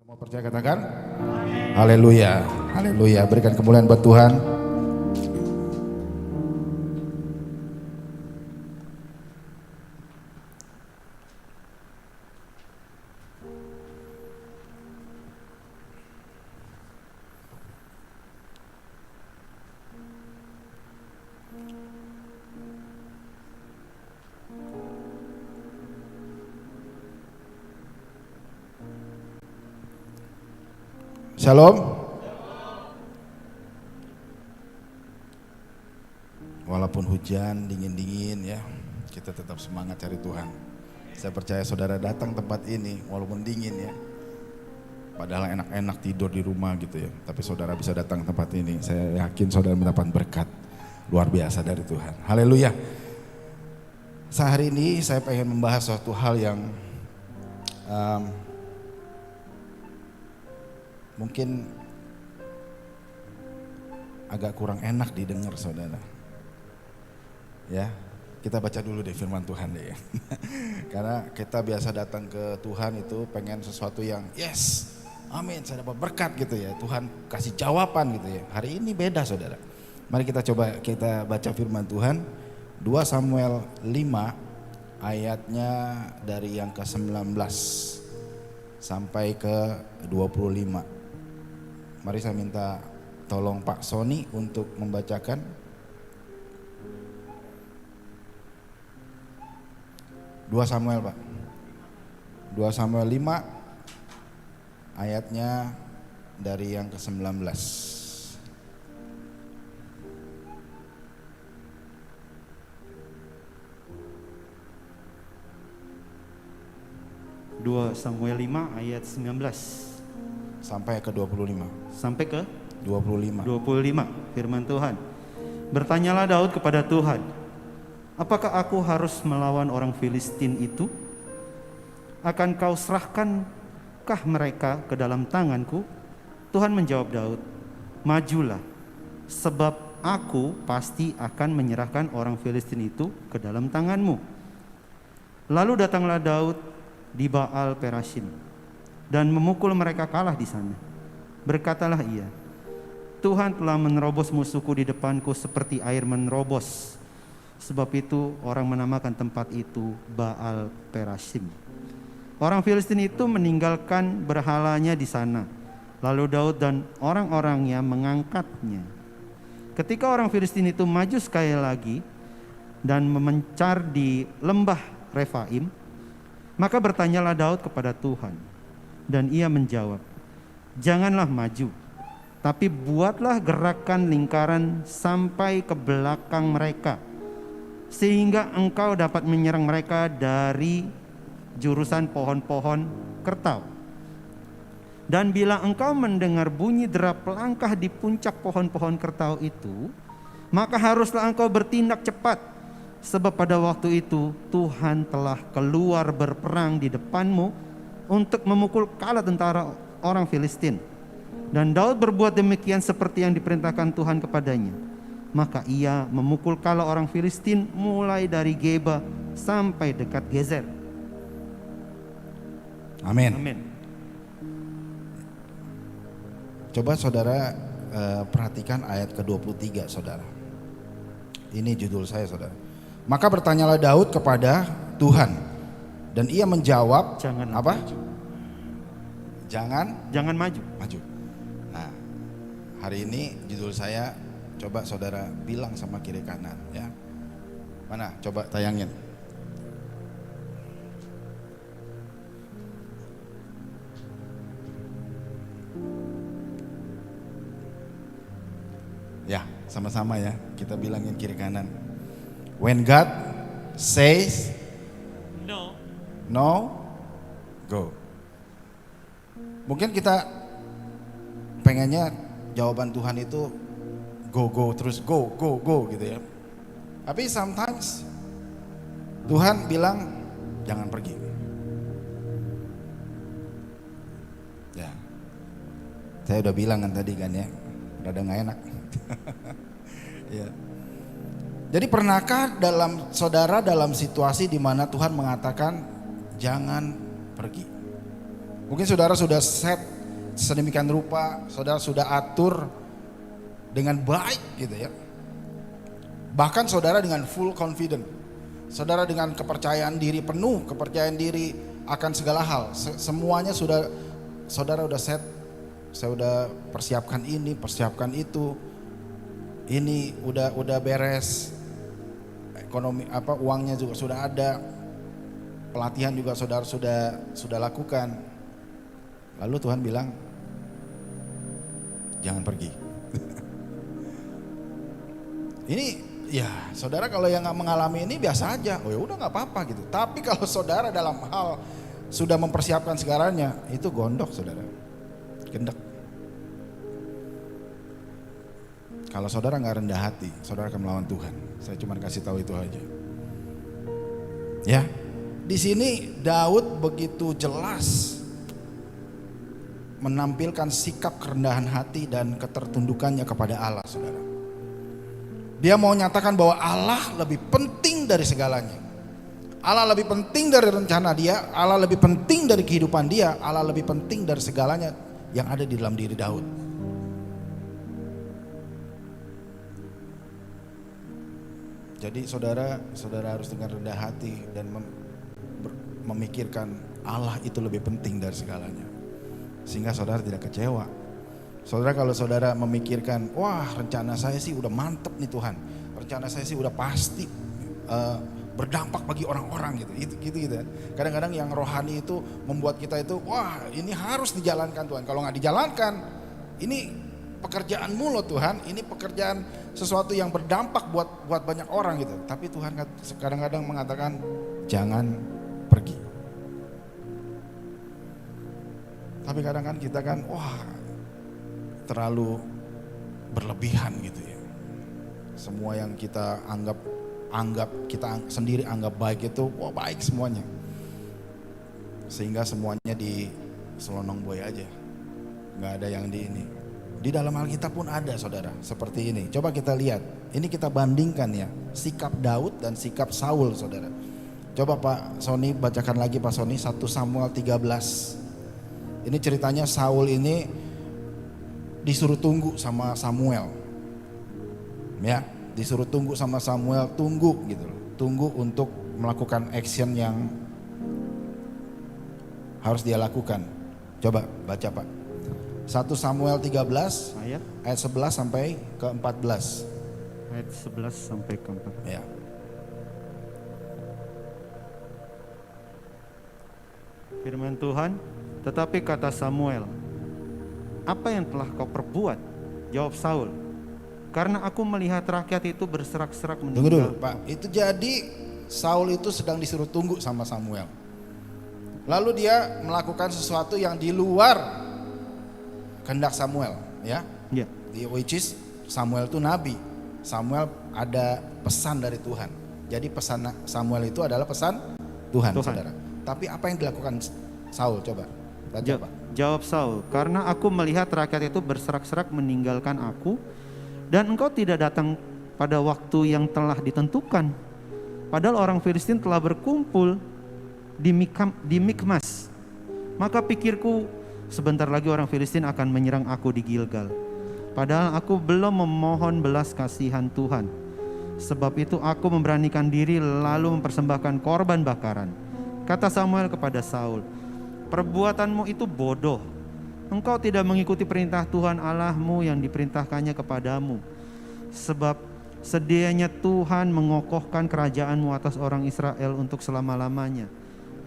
Mau percaya katakan? Haleluya, haleluya. Berikan kemuliaan buat Tuhan. Shalom. Walaupun hujan, dingin-dingin ya, kita tetap semangat cari Tuhan. Saya percaya saudara datang tempat ini walaupun dingin ya. Padahal enak-enak tidur di rumah gitu ya. Tapi saudara bisa datang ke tempat ini. Saya yakin saudara mendapat berkat luar biasa dari Tuhan. Haleluya. Sehari ini saya pengen membahas suatu hal yang mungkin agak kurang enak didengar saudara. Ya, kita baca dulu deh firman Tuhan deh ya. Karena kita biasa datang ke Tuhan itu pengen sesuatu yang yes, amin, saya dapat berkat gitu ya. Tuhan kasih jawaban gitu ya. Hari ini beda saudara. Mari kita coba kita baca firman Tuhan. 2 Samuel 5 ayatnya dari yang ke-19 sampai ke 25. Mari saya minta tolong Pak Sony untuk membacakan. 2 Samuel Pak. 2 Samuel 5 ayatnya dari yang ke-19. 2 Samuel 5 ayat 19 sampai ke 25. sampai ke 25. 25. Firman Tuhan. Bertanyalah Daud kepada Tuhan, apakah aku harus melawan orang Filistin itu? Akan kau serahkankah mereka ke dalam tanganku? Tuhan menjawab Daud, majulah, sebab aku pasti akan menyerahkan orang Filistin itu ke dalam tanganmu. Lalu datanglah Daud di Baal Perasim dan memukul mereka kalah di sana. Berkatalah ia, Tuhan telah menerobos musuhku di depanku seperti air menerobos. Sebab itu orang menamakan tempat itu Baal Perasim. Orang Filistin itu meninggalkan berhalanya di sana. Lalu Daud dan orang-orangnya mengangkatnya. Ketika orang Filistin itu maju sekali lagi dan memencar di lembah Refaim, maka bertanyalah Daud kepada Tuhan, dan ia menjawab, janganlah maju, tapi buatlah gerakan lingkaran sampai ke belakang mereka, sehingga engkau dapat menyerang mereka dari jurusan pohon-pohon kertau. Dan bila engkau mendengar bunyi derap langkah di puncak pohon-pohon kertau itu, maka haruslah engkau bertindak cepat, sebab pada waktu itu Tuhan telah keluar berperang di depanmu untuk memukul kala tentara orang Filistin. Dan Daud berbuat demikian seperti yang diperintahkan Tuhan kepadanya. Maka ia memukul kala orang Filistin mulai dari Geba sampai dekat Gezer. Amin. Amin. Coba saudara perhatikan ayat ke-23 saudara. Ini judul saya saudara. Maka bertanyalah Daud kepada Tuhan, dan ia menjawab, Jangan apa? maju. Jangan maju. maju. Nah, hari ini judul saya, coba saudara bilang sama kiri kanan ya. Mana? Coba tayangin. Ya, sama-sama ya. Kita bilangin kiri kanan. When God says no, go. Mungkin kita pengennya jawaban Tuhan itu go terus go gitu ya. Tapi sometimes Tuhan bilang jangan pergi. Ya, saya udah bilang kan tadi kan ya, rada nggak enak. Ya. Jadi pernahkah saudara dalam situasi di mana Tuhan mengatakan jangan pergi? Mungkin saudara sudah set sedemikian rupa, saudara sudah atur dengan baik gitu ya. Bahkan saudara dengan full confident, saudara dengan kepercayaan diri penuh, kepercayaan diri akan segala hal. Semuanya sudah saudara udah set. Saya udah persiapkan ini, persiapkan itu. Ini udah beres. Ekonomi uangnya juga sudah ada. Pelatihan juga saudara sudah lakukan. Lalu Tuhan bilang, jangan pergi. Ini ya saudara kalau yang nggak mengalami ini biasa aja. Oh ya udah nggak apa-apa gitu. Tapi kalau saudara dalam hal sudah mempersiapkan segalanya, itu gondok saudara. Gendek. Kalau saudara nggak rendah hati, saudara akan melawan Tuhan. Saya cuma kasih tahu itu aja. Ya, di sini Daud begitu jelas menampilkan sikap kerendahan hati dan ketertundukannya kepada Allah, saudara. Dia mau nyatakan bahwa Allah lebih penting dari segalanya. Allah lebih penting dari rencana dia, Allah lebih penting dari kehidupan dia, Allah lebih penting dari segalanya yang ada di dalam diri Daud. Jadi saudara harus dengan rendah hati dan memikirkan Allah itu lebih penting dari segalanya. Sehingga saudara tidak kecewa. Saudara kalau saudara memikirkan, wah rencana saya sih udah mantep nih Tuhan. Rencana saya sih udah pasti berdampak bagi orang-orang gitu. Gitu. Kadang-kadang yang rohani itu membuat kita itu, wah ini harus dijalankan Tuhan. Kalau nggak dijalankan, ini pekerjaanmu loh Tuhan, ini pekerjaan sesuatu yang berdampak buat banyak orang gitu. Tapi Tuhan kadang-kadang mengatakan jangan pergi. Tapi kadang kan kita kan wah terlalu berlebihan gitu ya. Semua yang kita anggap kita sendiri anggap baik itu wah baik semuanya. Sehingga semuanya di selonong boy aja. Nggak ada yang di ini. Di dalam Alkitab pun ada saudara seperti ini. Coba kita lihat. Ini kita bandingkan ya. Sikap Daud dan sikap Saul saudara. Coba Pak Sony bacakan lagi Pak Sony 1 Samuel 13. Ini ceritanya Saul ini disuruh tunggu sama Samuel. Ya, disuruh tunggu sama Samuel, tunggu gitu loh. Tunggu untuk melakukan action yang harus dia lakukan. Coba baca Pak. 1 Samuel 13 ayat 11 sampai ke 14. Ayat 11 sampai ke 14. Ya. Firman Tuhan, tetapi kata Samuel, apa yang telah kau perbuat? Jawab Saul, karena aku melihat rakyat itu berserak-serak meninggal. Tunggu dulu Pak, itu jadi Saul itu sedang disuruh tunggu sama Samuel. Lalu dia melakukan sesuatu yang di luar kehendak Samuel, ya. Ya. Which is Samuel itu nabi. Samuel ada pesan dari Tuhan. Jadi pesan Samuel itu adalah pesan Tuhan. Saudara. Tapi apa yang dilakukan Saul? Coba baca Pak. Jawab Saul, karena aku melihat rakyat itu berserak-serak meninggalkan aku, dan engkau tidak datang pada waktu yang telah ditentukan. Padahal orang Filistin telah berkumpul di Mikmas. Maka pikirku, sebentar lagi orang Filistin akan menyerang aku di Gilgal. Padahal aku belum memohon belas kasihan Tuhan. Sebab itu aku memberanikan diri lalu mempersembahkan korban bakaran. Kata Samuel kepada Saul, perbuatanmu itu bodoh. Engkau tidak mengikuti perintah Tuhan Allahmu yang diperintahkannya kepadamu. Sebab sedianya Tuhan mengokohkan kerajaanmu atas orang Israel untuk selama-lamanya.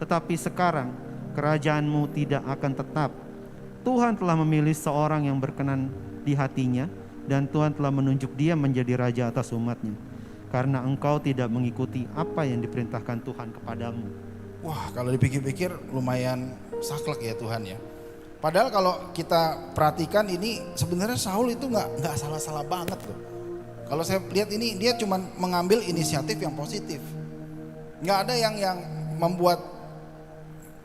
Tetapi sekarang kerajaanmu tidak akan tetap. Tuhan telah memilih seorang yang berkenan di hatinya, dan Tuhan telah menunjuk dia menjadi raja atas umatnya, karena engkau tidak mengikuti apa yang diperintahkan Tuhan kepadamu. Wah, kalau dipikir-pikir lumayan saklek ya Tuhan ya. Padahal kalau kita perhatikan ini sebenarnya Saul itu nggak salah-salah banget loh. Kalau saya lihat ini dia cuma mengambil inisiatif yang positif. Nggak ada yang membuat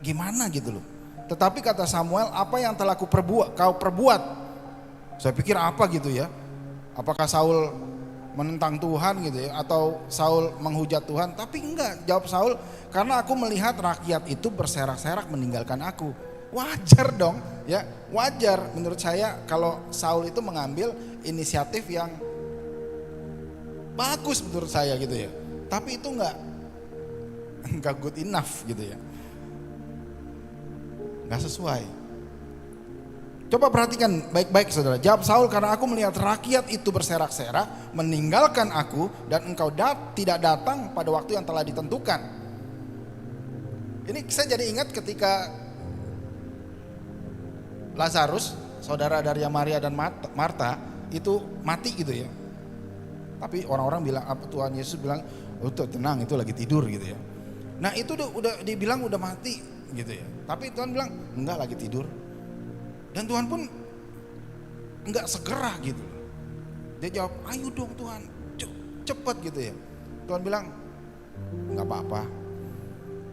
gimana gitu loh. Tetapi kata Samuel, apa yang telah kau perbuat? Saya pikir apa gitu ya? Apakah Saul menentang Tuhan gitu ya? Atau Saul menghujat Tuhan? Tapi enggak, jawab Saul, karena aku melihat rakyat itu berserak-serak meninggalkan aku. Wajar dong, ya wajar menurut saya kalau Saul itu mengambil inisiatif yang bagus menurut saya gitu ya. Tapi itu nggak good enough gitu ya, nggak sesuai. Coba perhatikan baik-baik saudara. Jawab Saul, karena aku melihat rakyat itu berserak-serak meninggalkan aku, dan engkau tidak datang pada waktu yang telah ditentukan. Ini saya jadi ingat ketika Lazarus, saudara dari Maria dan Marta itu mati gitu ya. Tapi orang-orang bilang, apa Tuhan Yesus bilang, oh tenang itu lagi tidur gitu ya. Nah itu udah dibilang udah mati gitu ya. Tapi Tuhan bilang enggak, lagi tidur. Dan Tuhan pun enggak segera gitu. Dia jawab, ayo dong Tuhan, cepet gitu ya. Tuhan bilang, enggak apa-apa,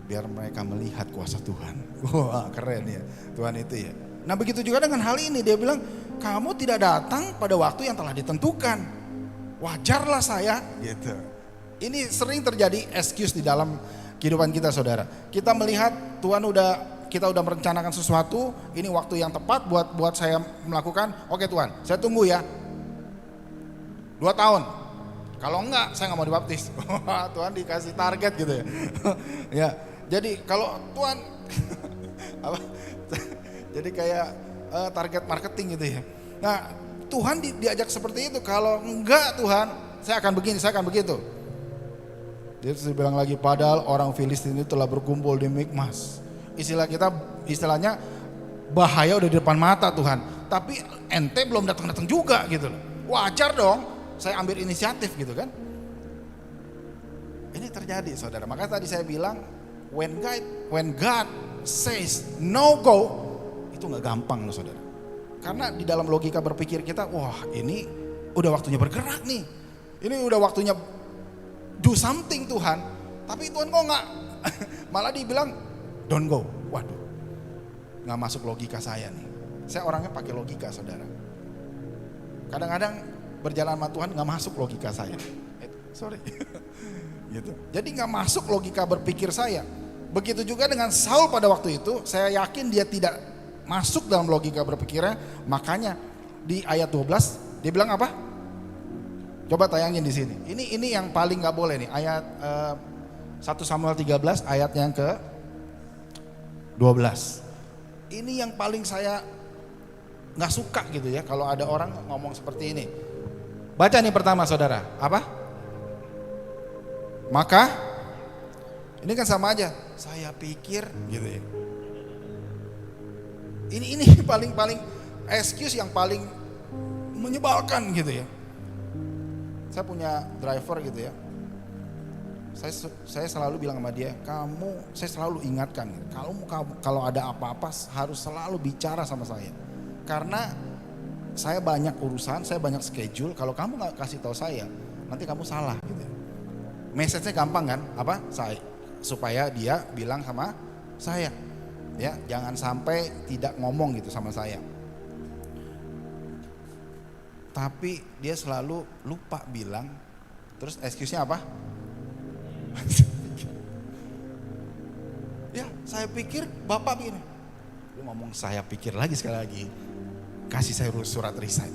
biar mereka melihat kuasa Tuhan. Wah keren ya Tuhan itu ya. Nah begitu juga dengan hal ini, dia bilang, kamu tidak datang pada waktu yang telah ditentukan. Wajarlah saya gitu. Ini sering terjadi excuse di dalam kehidupan kita saudara. Kita melihat kita udah merencanakan sesuatu, ini waktu yang tepat buat saya melakukan. Oke Tuhan, saya tunggu ya 2 tahun. Kalau enggak, saya nggak mau dibaptis. Tuhan dikasih target gitu ya. Ya, jadi kalau Tuhan apa? Jadi kayak target marketing gitu ya. Nah, Tuhan diajak seperti itu. Kalau enggak Tuhan, saya akan begini, saya akan begitu. Dia bilang lagi, padahal orang Filistin itu telah berkumpul di Mikmas. Istilahnya bahaya udah di depan mata Tuhan. Tapi ente belum datang-datang juga gitu loh. Wajar dong, saya ambil inisiatif gitu kan. Ini terjadi saudara. Makanya tadi saya bilang, when God says no go, itu nggak gampang loh saudara. Karena di dalam logika berpikir kita, wah ini udah waktunya bergerak nih. Ini udah waktunya do something Tuhan. Tapi Tuhan kok nggak, malah dibilang don't go. Waduh, nggak masuk logika saya nih. Saya orangnya pakai logika saudara. Kadang-kadang berjalan sama Tuhan nggak masuk logika saya. Sorry. Gitu. Jadi nggak masuk logika berpikir saya. Begitu juga dengan Saul pada waktu itu, saya yakin dia tidak masuk dalam logika berpikirnya. Makanya di ayat 12 dia bilang apa? Coba tayangin di sini. Ini yang paling nggak boleh nih, ayat 1 Samuel 13 ayat yang ke 12. Ini yang paling saya nggak suka gitu ya, kalau ada orang ngomong seperti ini. Baca nih pertama saudara, apa? Maka ini kan sama aja, saya pikir gitu ya. Ini paling excuse yang paling menyebalkan gitu ya. Saya punya driver gitu ya. Saya selalu bilang sama dia, saya selalu ingatkan, kalau ada apa-apa harus selalu bicara sama saya. Karena saya banyak urusan, saya banyak schedule. Kalau kamu nggak kasih tahu saya, nanti kamu salah gitu. Message-nya gampang kan? Apa? Supaya dia bilang sama saya. Ya, jangan sampai tidak ngomong gitu sama saya. Tapi dia selalu lupa bilang. Terus excuse-nya apa? Ya, saya pikir Bapak begini. Lu ngomong saya pikir lagi sekali lagi. Kasih saya surat resign.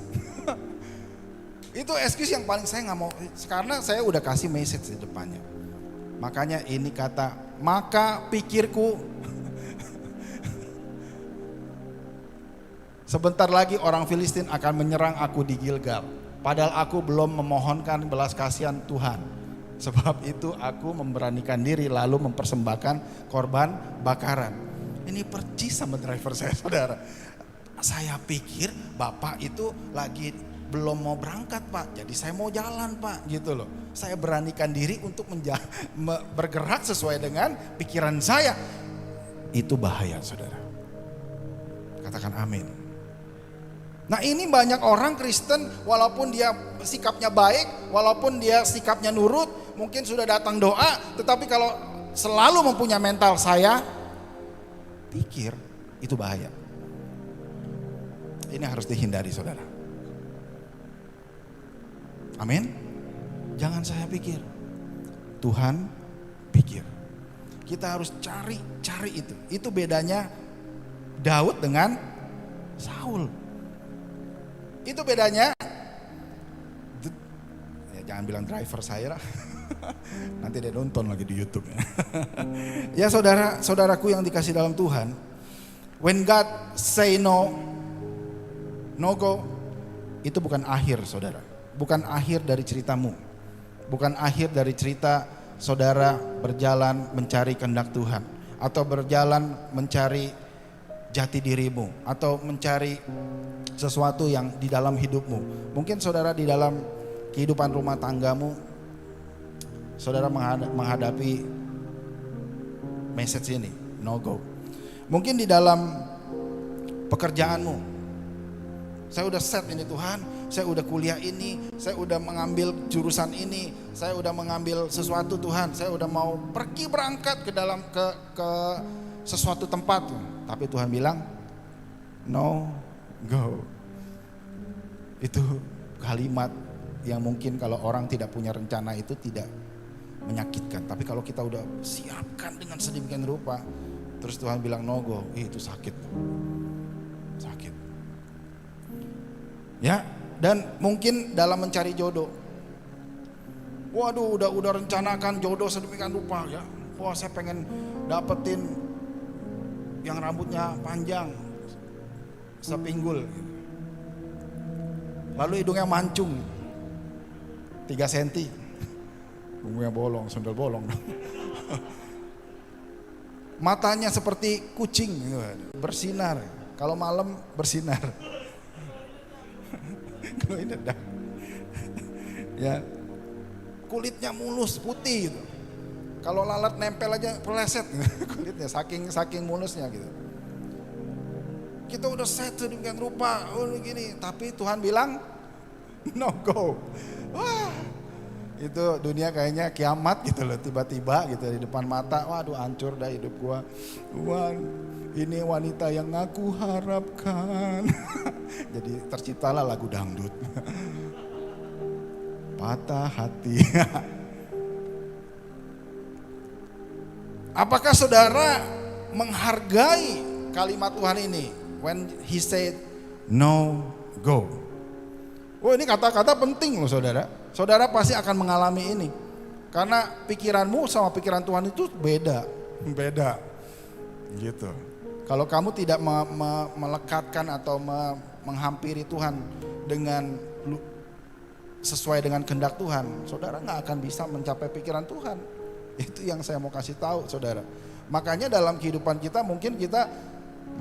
Itu excuse yang paling saya nggak mau, karena saya udah kasih message di depannya. Makanya ini kata, maka pikirku sebentar lagi orang Filistin akan menyerang aku di Gilgal. Padahal aku belum memohonkan belas kasihan Tuhan. Sebab itu aku memberanikan diri lalu mempersembahkan korban bakaran. Ini percis sama driver saya saudara. Saya pikir Bapak itu lagi belum mau berangkat Pak, jadi saya mau jalan Pak gitu loh. Saya beranikan diri untuk bergerak sesuai dengan pikiran saya. Itu bahaya saudara. Katakan amin. Nah ini banyak orang Kristen, walaupun dia sikapnya baik, walaupun dia sikapnya nurut, mungkin sudah datang doa, tetapi kalau selalu mempunyai mental saya pikir, itu bahaya. Ini harus dihindari saudara. Amin. Jangan saya pikir, Tuhan pikir. Kita harus cari itu. Itu bedanya Daud dengan Saul. Itu bedanya. Ya, jangan bilang driver saya lah. Nanti dia nonton lagi di YouTube ya. Ya saudaraku yang dikasih dalam Tuhan, when God say no go, itu bukan akhir saudara. Bukan akhir dari ceritamu. Bukan akhir dari cerita saudara berjalan mencari kehendak Tuhan, atau berjalan mencari jati dirimu, atau mencari sesuatu yang di dalam hidupmu. Mungkin saudara di dalam kehidupan rumah tanggamu, saudara menghadapi message ini, no go. Mungkin di dalam pekerjaanmu, saya udah set ini Tuhan, saya udah kuliah ini, saya udah mengambil jurusan ini, saya udah mengambil sesuatu Tuhan, saya udah mau pergi berangkat ke dalam ke sesuatu tempat, tapi Tuhan bilang no go. Itu kalimat yang mungkin kalau orang tidak punya rencana itu tidak menyakitkan, tapi kalau kita udah siapkan dengan sedemikian rupa, terus Tuhan bilang no go, itu sakit. Ya, dan mungkin dalam mencari jodoh, waduh udah rencanakan jodoh sedemikian rupa ya. Wah, saya pengen dapetin yang rambutnya panjang sepinggul, lalu hidungnya mancung 3 cm, bumbunya bolong, sundel bolong. Matanya seperti kucing bersinar, kalau malam bersinar. Kalau ini dah, ya, kulitnya mulus putih gitu. Kalau lalat nempel aja peleset gitu, kulitnya saking mulusnya gitu. Kita udah set sedemikian rupa, gini, tapi Tuhan bilang no go. Wah, itu dunia kayaknya kiamat gitu loh, tiba-tiba gitu di depan mata. Waduh, hancur dah hidup gua. Wah, ini wanita yang aku harapkan. Jadi terciptalah lagu dangdut. Patah hati. Apakah saudara menghargai kalimat Tuhan ini? When he said no go. Oh, ini kata-kata penting loh saudara. Saudara pasti akan mengalami ini. Karena pikiranmu sama pikiran Tuhan itu beda. Gitu. Kalau kamu tidak melekatkan atau menghampiri Tuhan dengan sesuai dengan kehendak Tuhan, saudara nggak akan bisa mencapai pikiran Tuhan. Itu yang saya mau kasih tahu saudara. Makanya dalam kehidupan kita mungkin kita,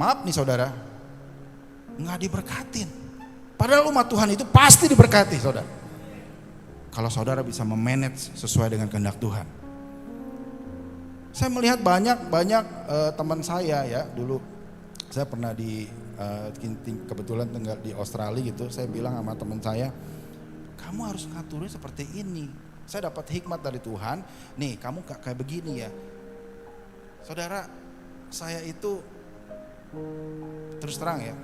maaf nih saudara, nggak diberkatin. Padahal umat Tuhan itu pasti diberkati saudara. Kalau saudara bisa memanage sesuai dengan kehendak Tuhan. Saya melihat banyak teman saya ya, dulu saya pernah kebetulan tinggal di Australia gitu. Saya bilang sama teman saya, kamu harus ngaturnya seperti ini. Saya dapat hikmat dari Tuhan. Nih, kamu kayak begini ya. Saudara, saya itu terus terang ya,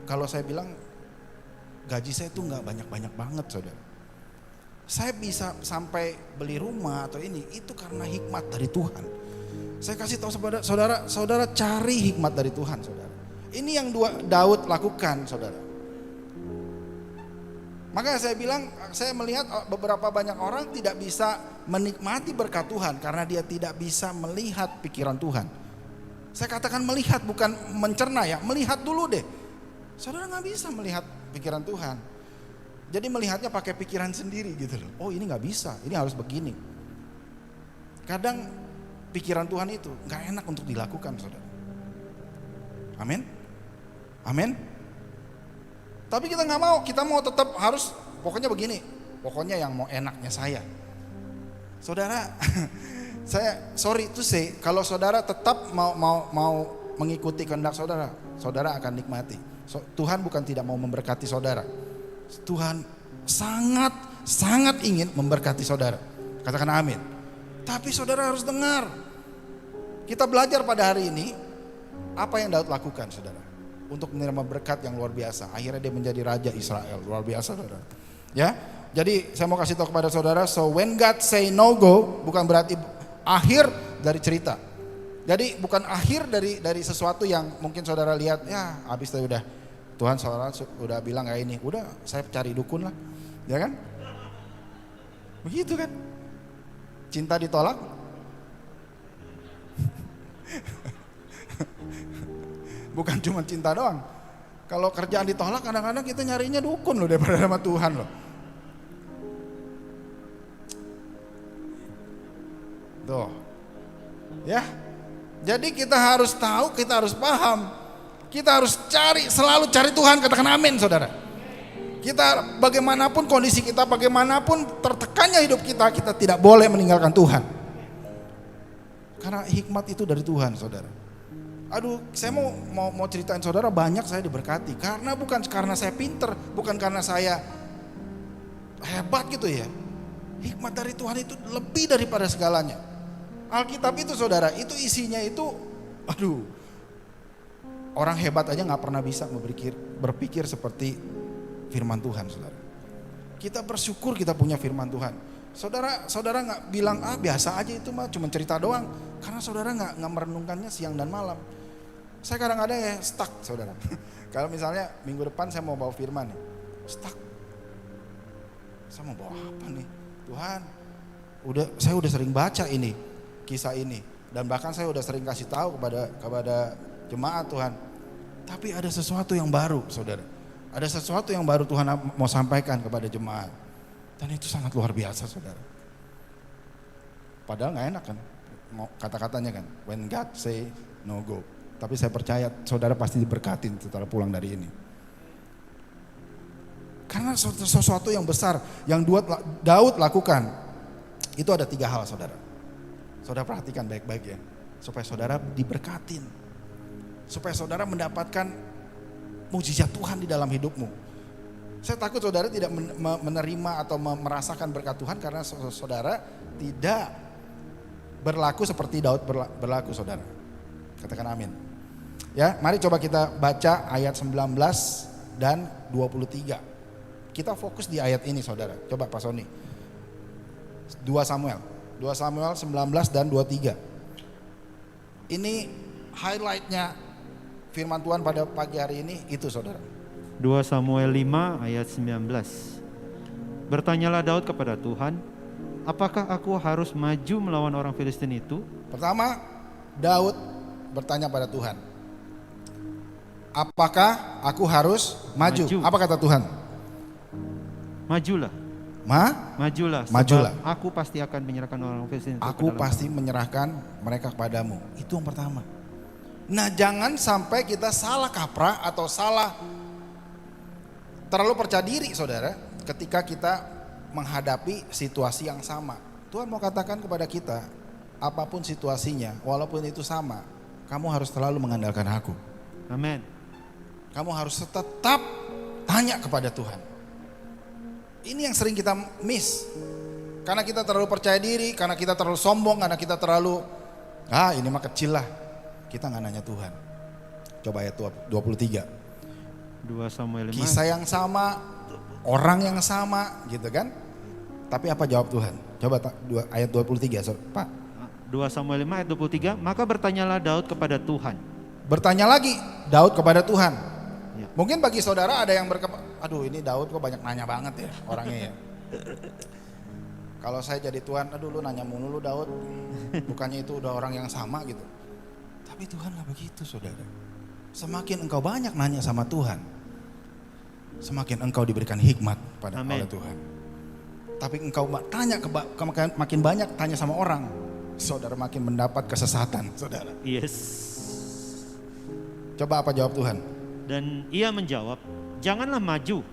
kalau saya bilang gaji saya itu nggak banyak banget saudara. Saya bisa sampai beli rumah atau ini, itu karena hikmat dari Tuhan. Saya kasih tahu saudara cari hikmat dari Tuhan saudara. Ini yang Daud lakukan saudara. Maka saya bilang, saya melihat beberapa banyak orang tidak bisa menikmati berkat Tuhan karena dia tidak bisa melihat pikiran Tuhan. Saya katakan melihat, bukan mencerna ya, melihat dulu deh. Saudara nggak bisa melihat pikiran Tuhan. Jadi melihatnya pakai pikiran sendiri gitu loh. Oh, ini nggak bisa, ini harus begini. Kadang pikiran Tuhan itu nggak enak untuk dilakukan saudara. Amin. Tapi kita nggak mau, kita mau tetap harus pokoknya begini. Pokoknya yang mau enaknya saya. Saudara, saya sorry to say, kalau saudara tetap mau mengikuti kehendak saudara, saudara akan nikmati. Tuhan bukan tidak mau memberkati saudara. Tuhan sangat ingin memberkati saudara. Katakan amin. Tapi saudara harus dengar. Kita belajar pada hari ini apa yang Daud lakukan saudara, untuk menerima berkat yang luar biasa. Akhirnya dia menjadi raja Israel, luar biasa saudara. Ya, jadi saya mau kasih tahu kepada saudara, so when God say no go bukan berarti akhir dari cerita. Jadi bukan akhir dari sesuatu yang mungkin saudara lihat, ya habis tadi udah Tuhan saudara udah bilang kayak ini, udah saya cari dukun lah, ya kan? Begitu kan? Cinta ditolak. Bukan cuma cinta doang. Kalau kerjaan ditolak, kadang-kadang kita nyarinya dukun loh daripada sama Tuhan loh. Tuh. Ya. Jadi kita harus tahu, kita harus paham. Kita harus selalu cari Tuhan, katakan amin saudara. Kita bagaimanapun kondisi kita, bagaimanapun tertekannya hidup kita, kita tidak boleh meninggalkan Tuhan. Karena hikmat itu dari Tuhan saudara. Aduh, saya mau ceritain saudara, banyak saya diberkati. Karena bukan karena saya pinter, bukan karena saya hebat gitu ya. Hikmat dari Tuhan itu lebih daripada segalanya. Alkitab itu saudara, itu isinya itu, aduh, orang hebat aja gak pernah bisa berpikir seperti firman Tuhan saudara. Kita bersyukur kita punya firman Tuhan. Saudara gak bilang, biasa aja itu mah cuma cerita doang. Karena saudara gak merenungkannya siang dan malam. Saya kadang-kadang ya stuck saudara. Kalau misalnya minggu depan saya mau bawa firman nih, stuck. Saya mau bawa apa nih? Tuhan, saya udah sering baca ini, kisah ini, dan bahkan saya udah sering kasih tahu kepada jemaat Tuhan. Tapi ada sesuatu yang baru saudara. Ada sesuatu yang baru Tuhan mau sampaikan kepada jemaat. Dan itu sangat luar biasa saudara. Padahal gak enak kan kata-katanya kan, when God say no go. Tapi saya percaya saudara pasti diberkatin setelah pulang dari ini. Karena sesuatu yang besar yang Daud lakukan, itu ada 3 hal saudara. Saudara perhatikan baik-baik ya, supaya saudara diberkatin, supaya saudara mendapatkan mujizat Tuhan di dalam hidupmu. Saya takut saudara tidak menerima atau merasakan berkat Tuhan karena saudara tidak berlaku seperti Daud berlaku saudara. Katakan amin. Ya, mari coba kita baca ayat 19 dan 23. Kita fokus di ayat ini saudara. Coba Pak Sony. 2 Samuel 19 dan 23. Ini highlightnya firman Tuhan pada pagi hari ini itu saudara. 2 Samuel 5 ayat 19. Bertanyalah Daud kepada Tuhan, apakah aku harus maju melawan orang Filistin itu? Pertama, Daud bertanya pada Tuhan, apakah aku harus maju? Apa kata Tuhan? Majulah. Majulah. Majulah. Aku pasti akan menyerahkan orang Filistin itu. Aku pasti menyerahkan mereka kepadamu. Itu yang pertama. Nah, jangan sampai kita salah kaprah atau salah terlalu percaya diri saudara ketika kita menghadapi situasi yang sama. Tuhan mau katakan kepada kita, apapun situasinya, walaupun itu sama, kamu harus selalu mengandalkan aku. Amin. Kamu harus tetap tanya kepada Tuhan. Ini yang sering kita miss. Karena kita terlalu percaya diri, karena kita terlalu sombong, karena kita terlalu ini mah kecil lah. Kita gak nanya Tuhan. Coba ayat 23. 2 Samuel 5. Kisah yang sama, orang yang sama gitu kan. Tapi apa jawab Tuhan? Coba ayat 23 Pak. 2 Samuel 5 ayat 23. Maka bertanyalah Daud kepada Tuhan. Bertanya lagi Daud kepada Tuhan. Ya. Mungkin bagi saudara ada yang aduh ini Daud kok banyak nanya banget ya orangnya ya. Kalau saya jadi Tuhan, aduh lu nanya mulu lu Daud. Bukannya itu udah orang yang sama gitu. Tapi Tuhan gak begitu saudara. Semakin engkau banyak nanya sama Tuhan, semakin engkau diberikan hikmat oleh Tuhan. Tapi engkau makin banyak tanya sama orang, saudara makin mendapat kesesatan saudara. Yes. Coba apa jawab Tuhan? Dan ia menjawab, janganlah maju,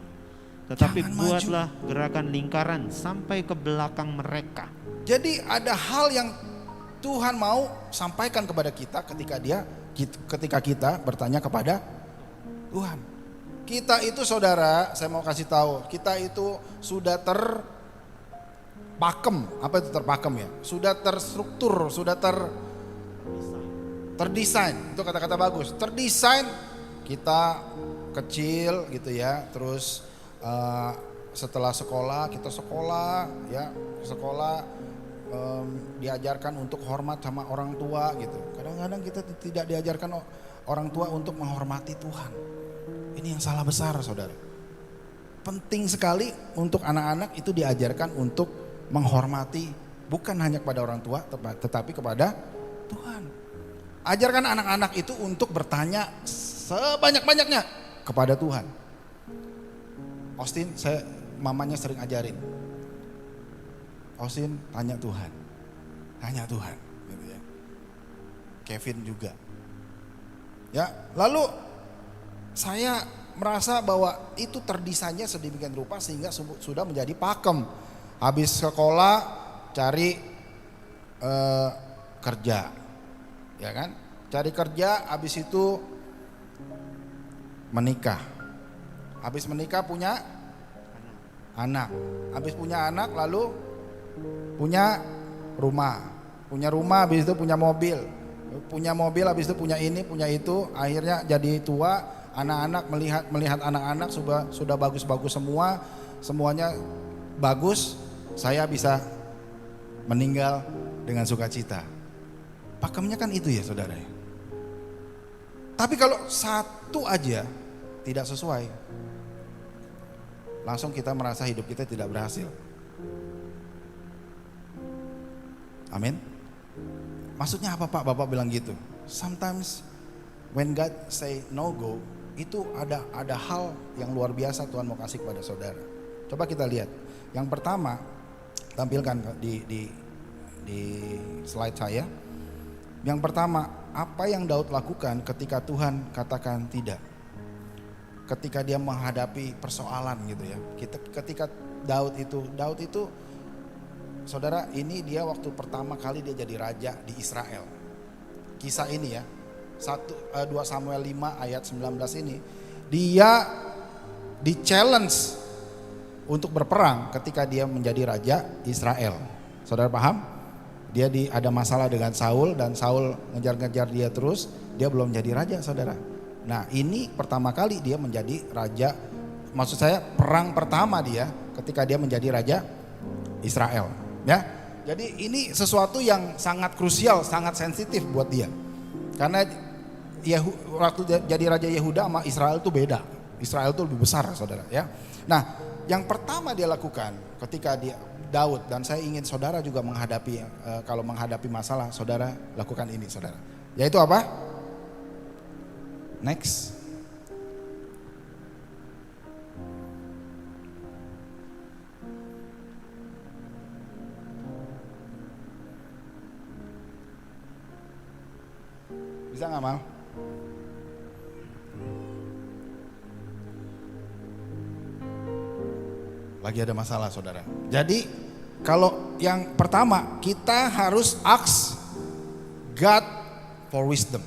tetapi buatlah gerakan lingkaran sampai ke belakang mereka. Jadi ada hal yang Tuhan mau sampaikan kepada kita ketika kita bertanya kepada Tuhan. Kita itu saudara, saya mau kasih tahu, kita itu sudah terpakem. Apa itu terpakem ya? Sudah terstruktur, sudah terdesain. Itu kata-kata bagus. Terdesain kita kecil gitu ya. Terus setelah sekolah kita sekolah ya, sekolah diajarkan untuk hormat sama orang tua gitu. Kadang-kadang kita tidak diajarkan orang tua untuk menghormati Tuhan. Ini yang salah besar, saudara. Penting sekali untuk anak-anak itu diajarkan untuk menghormati bukan hanya kepada orang tua tetapi kepada Tuhan. Ajarkan anak-anak itu untuk bertanya sebanyak-banyaknya kepada Tuhan. Austin, mamanya sering ajarin. Austin, tanya Tuhan, gitu ya. Kevin juga. Ya, lalu saya merasa bahwa itu terdesainnya sedemikian rupa sehingga sudah menjadi pakem. Habis sekolah cari kerja, ya kan? Cari kerja, habis itu menikah. Habis menikah punya anak. Habis punya anak lalu punya rumah. Punya rumah habis itu punya mobil. Punya mobil habis itu punya ini, punya itu. Akhirnya jadi tua, anak-anak melihat anak-anak sudah bagus-bagus semua. Semuanya bagus. Saya bisa meninggal dengan sukacita. Pakemnya kan itu ya, saudara. Tapi kalau satu aja tidak sesuai, langsung kita merasa hidup kita tidak berhasil. Amin. Maksudnya apa Pak? Bapak bilang gitu. Sometimes when God say no go, itu ada hal yang luar biasa Tuhan mau kasih kepada saudara. Coba kita lihat. Yang pertama, tampilkan di slide saya. Yang pertama, apa yang Daud lakukan ketika Tuhan katakan tidak? Ketika dia menghadapi persoalan gitu ya. Ketika Daud itu saudara, ini dia waktu pertama kali dia jadi raja di Israel. Kisah ini ya, 2 Samuel 5 ayat 19 ini, dia di challenge untuk berperang ketika dia menjadi raja Israel. Saudara paham? Dia ada masalah dengan Saul dan Saul ngejar-ngejar dia terus, dia belum jadi raja, saudara. Nah, ini pertama kali dia menjadi raja, maksud saya perang pertama dia ketika dia menjadi raja Israel. Ya, jadi ini sesuatu yang sangat krusial, sangat sensitif buat dia. Karena waktu jadi raja Yehuda sama Israel itu beda. Israel itu lebih besar, saudara. Ya. Nah, yang pertama dia lakukan ketika Daud, dan saya ingin saudara juga menghadapi kalau menghadapi masalah, saudara lakukan ini, saudara. Yaitu apa? Next. Bisa nggak, Mal? Lagi ada masalah, saudara. Jadi kalau yang pertama, kita harus ask God for wisdom.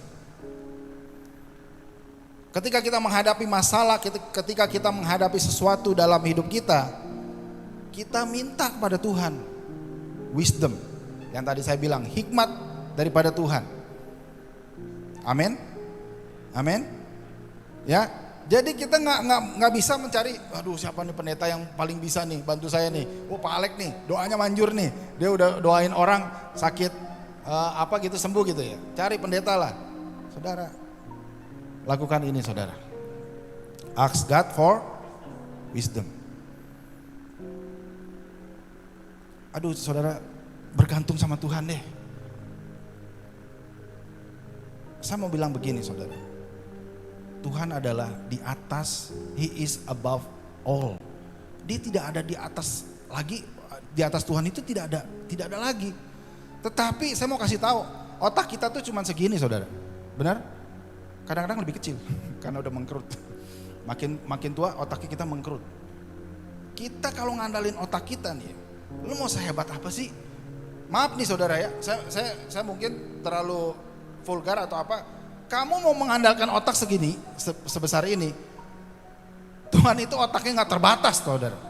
Ketika kita menghadapi masalah, ketika kita menghadapi sesuatu dalam hidup kita minta kepada Tuhan wisdom. Yang tadi saya bilang, hikmat daripada Tuhan. Amin, amin. Ya, jadi kita nggak bisa mencari, aduh siapa nih pendeta yang paling bisa nih bantu saya nih. Oh Pak Alek nih, doanya manjur nih. Dia udah doain orang sakit apa gitu sembuh gitu ya. Cari pendeta lah, saudara. Lakukan ini, saudara. Ask God for wisdom. Aduh saudara, bergantung sama Tuhan deh. Saya mau bilang begini, saudara. Tuhan adalah di atas, He is above all. Dia tidak ada di atas lagi, di atas Tuhan itu tidak ada lagi. Tetapi saya mau kasih tahu, otak kita tuh cuma segini, saudara. Benar? Kadang-kadang lebih kecil karena udah mengkerut. Makin tua otaknya kita mengkerut. Kita kalau ngandalin otak kita nih, lu mau sehebat apa sih? Maaf nih saudara ya, saya mungkin terlalu vulgar atau apa. Kamu mau mengandalkan otak segini, sebesar ini, Tuhan itu otaknya nggak terbatas, saudara.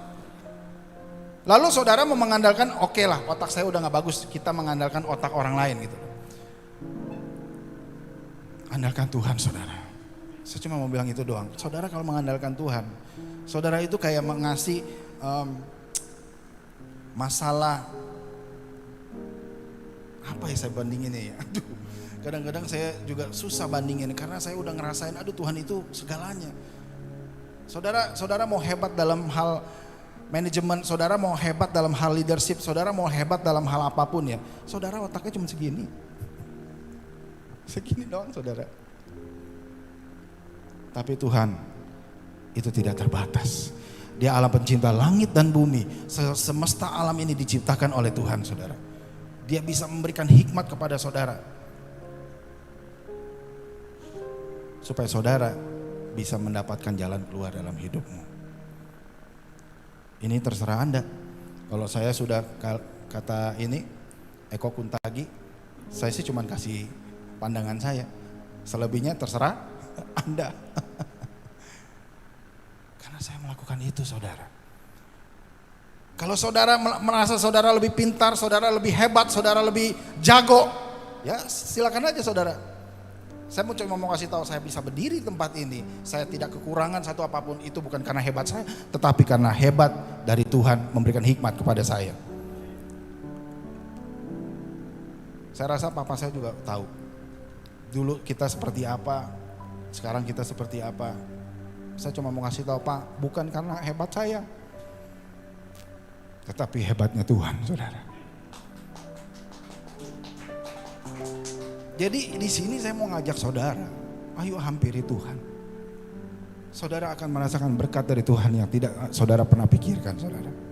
Lalu saudara mau mengandalkan, oke lah, otak saya udah nggak bagus, kita mengandalkan otak orang lain gitu. Andalkan Tuhan, saudara. Saya cuma mau bilang itu doang. Saudara kalau mengandalkan Tuhan, saudara itu kayak mengasih masalah Apa ya saya bandinginnya ya? Aduh, kadang-kadang saya juga susah bandingin karena saya udah ngerasain, aduh Tuhan itu segalanya. Saudara mau hebat dalam hal manajemen, saudara mau hebat dalam hal leadership, saudara mau hebat dalam hal apapun ya, saudara otaknya cuma segini. Segini doang saudara. Tapi Tuhan itu tidak terbatas. Dia alam pencipta langit dan bumi. Semesta alam ini diciptakan oleh Tuhan saudara. Dia bisa memberikan hikmat kepada saudara. Supaya saudara bisa mendapatkan jalan keluar dalam hidupmu. Ini terserah Anda. Kalau saya sudah kata ini, Eko Kuntagi, saya sih cuma kasih pandangan saya. Selebihnya terserah Anda. Karena saya melakukan itu saudara. Kalau saudara merasa saudara lebih pintar, saudara lebih hebat, saudara lebih jago, ya silakan aja saudara. Saya cuma mau kasih tahu, saya bisa berdiri di tempat ini, saya tidak kekurangan satu apapun. Itu bukan karena hebat saya, tetapi karena hebat dari Tuhan memberikan hikmat kepada saya. Saya rasa papa saya juga tahu. Dulu kita seperti apa, sekarang kita seperti apa. Saya cuma mau kasih tahu, Pak, bukan karena hebat saya, tetapi hebatnya Tuhan, saudara. Jadi di sini saya mau ngajak saudara, ayo hampiri Tuhan. Saudara akan merasakan berkat dari Tuhan yang tidak saudara pernah pikirkan, saudara.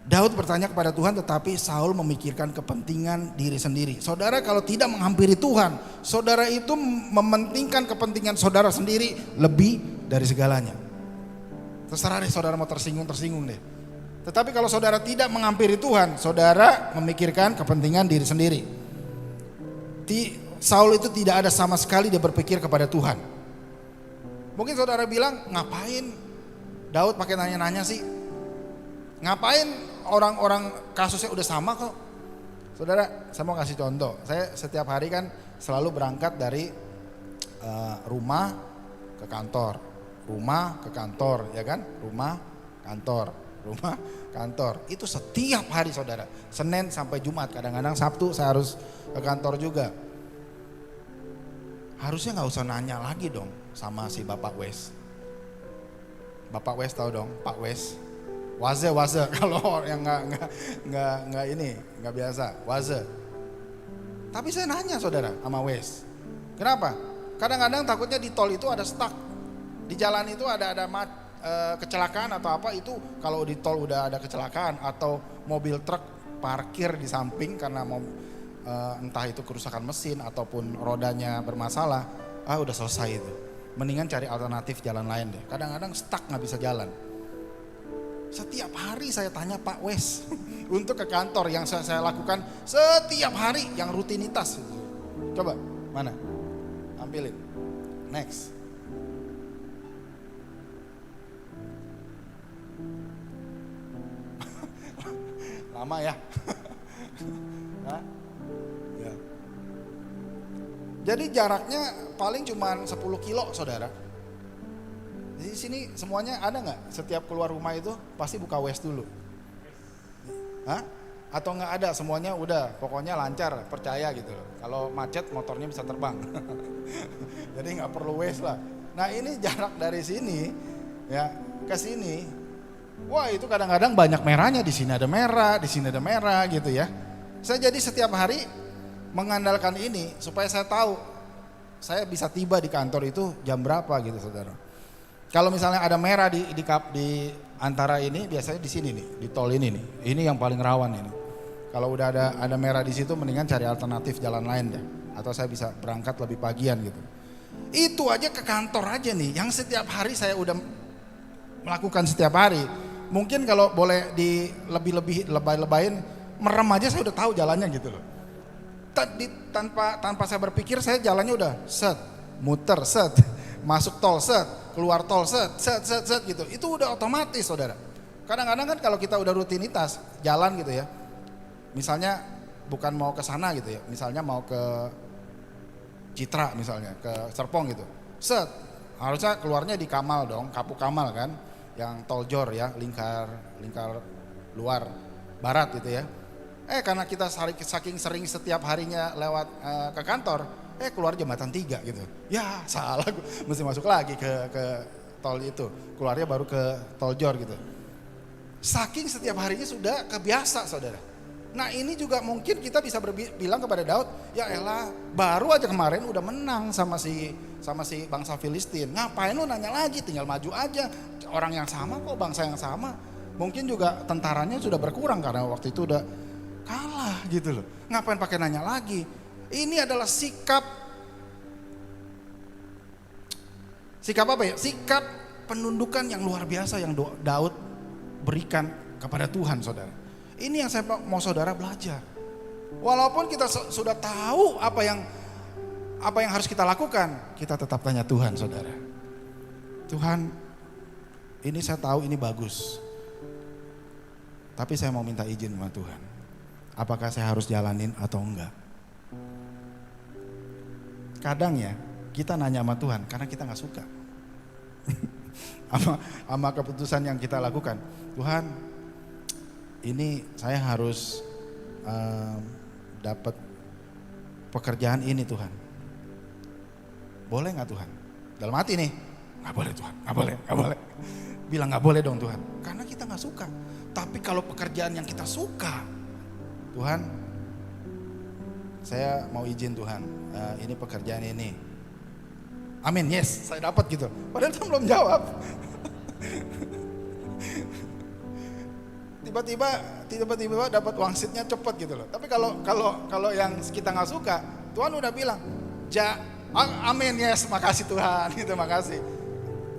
Daud bertanya kepada Tuhan, tetapi Saul memikirkan kepentingan diri sendiri. Saudara kalau tidak menghampiri Tuhan, saudara itu mementingkan kepentingan saudara sendiri lebih dari segalanya. Terserah deh saudara mau tersinggung deh. Tetapi kalau saudara tidak menghampiri Tuhan, saudara memikirkan kepentingan diri sendiri. Saul itu tidak ada sama sekali dia berpikir kepada Tuhan. Mungkin saudara bilang, ngapain Daud pakai nanya-nanya sih? Ngapain orang-orang kasusnya udah sama kok? Saudara, saya mau kasih contoh. Saya setiap hari kan selalu berangkat dari rumah ke kantor, rumah ke kantor, ya kan? Rumah, kantor. Itu setiap hari saudara, Senin sampai Jumat, kadang-kadang Sabtu saya harus ke kantor juga. Harusnya nggak usah nanya lagi dong sama si Bapak Wes. Bapak Wes tahu dong, Pak Wes. Waze kalau yang nggak biasa, waze. Tapi saya nanya saudara sama Wes. Kenapa? Kadang-kadang takutnya di tol itu ada stuck. Di jalan itu ada kecelakaan atau apa, itu kalau di tol udah ada kecelakaan atau mobil truk parkir di samping karena entah itu kerusakan mesin ataupun rodanya bermasalah, udah selesai itu. Mendingan cari alternatif jalan lain deh. Kadang-kadang stuck nggak bisa jalan. Setiap hari saya tanya Pak Wes untuk ke kantor yang saya lakukan setiap hari yang rutinitas. Coba mana? Tampilin. Next. Lama ya. Ya. Jadi jaraknya paling cuma 10 kilo saudara. Di sini semuanya ada nggak? Setiap keluar rumah itu pasti buka Wes dulu. Hah? Atau nggak ada, semuanya udah pokoknya lancar, percaya gitu loh. Kalau macet motornya bisa terbang. Jadi nggak perlu Wes lah. Nah ini jarak dari sini ya ke sini. Wah itu kadang-kadang banyak merahnya, di sini ada merah, di sini ada merah gitu ya. Saya jadi setiap hari mengandalkan ini supaya saya tahu saya bisa tiba di kantor itu jam berapa gitu saudara. Kalau misalnya ada merah di antara ini, biasanya di sini nih, di tol ini nih. Ini yang paling rawan ini. Kalau udah ada merah di situ, mendingan cari alternatif jalan lain deh. Atau saya bisa berangkat lebih pagian gitu. Itu aja ke kantor aja nih, yang setiap hari saya udah melakukan setiap hari. Mungkin kalau boleh di lebih lebay-lebayin, merem aja saya udah tahu jalannya gitu loh. Tanpa saya berpikir, saya jalannya udah set, muter set, masuk tol set, keluar tol set gitu. Itu udah otomatis saudara. Kadang-kadang kan kalau kita udah rutinitas jalan gitu ya, misalnya bukan mau ke sana gitu ya, misalnya mau ke Citra misalnya, ke Serpong gitu, set, harusnya keluarnya di Kamal dong, Kapuk Kamal kan, yang tol Jor ya, lingkar luar. barat gitu ya. Karena kita saking sering setiap harinya lewat ke kantor, keluar jembatan 3 gitu. Ya salah, mesti masuk lagi ke tol itu, keluarnya baru ke tol Jor gitu. Saking setiap harinya sudah kebiasa saudara. Nah ini juga mungkin kita bisa bilang kepada Daud, ya elah baru aja kemarin udah menang sama si bangsa Filistin. Ngapain lu nanya lagi, tinggal maju aja. Orang yang sama kok, bangsa yang sama. Mungkin juga tentaranya sudah berkurang karena waktu itu udah kalah gitu loh. Ngapain pakai nanya lagi? Ini adalah sikap apa ya? Sikap penundukan yang luar biasa yang Daud berikan kepada Tuhan saudara. Ini yang saya mau saudara belajar. Walaupun kita sudah tahu apa yang harus kita lakukan, kita tetap tanya Tuhan saudara. Tuhan, ini saya tahu ini bagus. Tapi saya mau minta izin sama Tuhan. Apakah saya harus jalanin atau enggak? Kadang ya kita nanya sama Tuhan karena kita gak suka sama keputusan yang kita lakukan. Tuhan, ini saya harus dapat pekerjaan ini Tuhan. Boleh gak Tuhan? Dalam hati nih, gak boleh Tuhan, gak boleh. Bilang gak boleh dong Tuhan, karena kita gak suka. Tapi kalau pekerjaan yang kita suka, Tuhan, saya mau izin Tuhan, ini pekerjaan ini. Amin, yes, saya dapat gitu. Padahal Tuhan belum jawab. Tiba-tiba dapat wangsitnya cepet gitu loh. Tapi kalau yang kita nggak suka, Tuhan udah bilang, amin, yes, makasih Tuhan, gitu, makasih.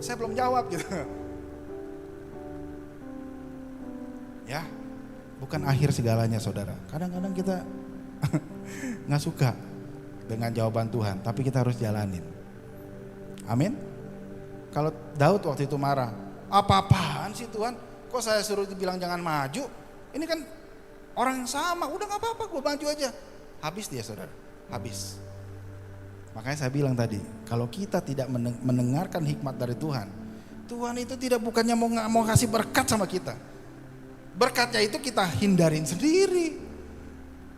Saya belum jawab gitu. Ya, bukan akhir segalanya saudara. Kadang-kadang kita nggak suka dengan jawaban Tuhan, tapi kita harus jalanin. Amin. Kalau Daud waktu itu marah, apa-apaan sih Tuhan? Kok saya suruh dibilang jangan maju? Ini kan orang yang sama, udah nggak apa-apa, gue maju aja. Habis dia saudara, habis. Makanya saya bilang tadi, kalau kita tidak mendengarkan hikmat dari Tuhan, Tuhan itu bukannya mau kasih berkat sama kita. Berkatnya itu kita hindarin sendiri,